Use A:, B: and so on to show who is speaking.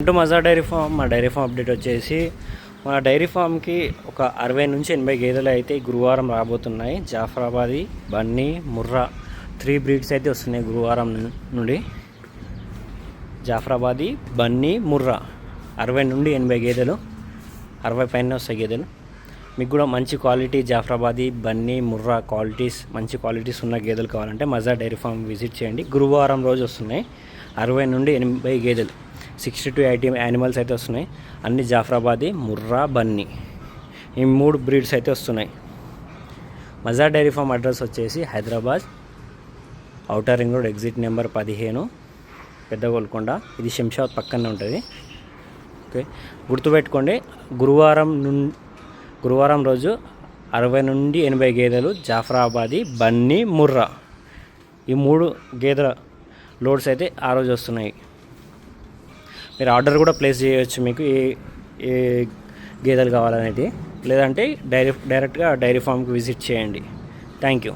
A: అంటూ మజా dairy farm. మా డైరీ ఫామ్ అప్డేట్ వచ్చేసి మన డైరీ ఫామ్కి ఒక 60 నుంచి 80 గేదెలు అయితే గురువారం రాబోతున్నాయి. జాఫరాబాదీ, బన్నీ, ముర్రా 3 బ్రీడ్స్ అయితే వస్తున్నాయి గురువారం నుండి. జాఫరాబాదీ, బన్నీ, ముర్రా 60 నుండి 80 గేదెలు, 60 పైన వస్తాయి గేదెలు. మీకు కూడా మంచి క్వాలిటీ జాఫరాబాదీ, బన్నీ, ముర్రా మంచి క్వాలిటీస్ ఉన్న గేదెలు కావాలంటే మజా డైరీ ఫామ్ విజిట్ చేయండి. గురువారం రోజు వస్తున్నాయి 60 నుండి 80 గేదెలు, 60 to 80 యానిమల్స్ అయితే వస్తున్నాయి. అన్ని జాఫరాబాదీ, ముర్రా, బన్నీ ఈ 3 బ్రీడ్స్ అయితే వస్తున్నాయి. మజా డైరీ ఫామ్ అడ్రస్ వచ్చేసి Hyderabad outer ring road, exit number 15, పెద్ద గోల్కొండ. ఇది శంషాబాద్ పక్కనే ఉంటుంది. ఓకే, గుర్తుపెట్టుకోండి. గురువారం రోజు 60 నుండి 80 గేదెలు, జాఫరాబాదీ, బన్నీ, ముర్రా ఈ 3 గేదెల లోడ్స్ అయితే ఆ రోజు వస్తున్నాయి. మీరు ఆర్డర్ కూడా ప్లేస్ చేయవచ్చు, మీకు ఏ గేదెలు కావాలనేది. లేదంటే డైరెక్ట్గా డైరీ ఫామ్కి విజిట్ చేయండి. Thank you.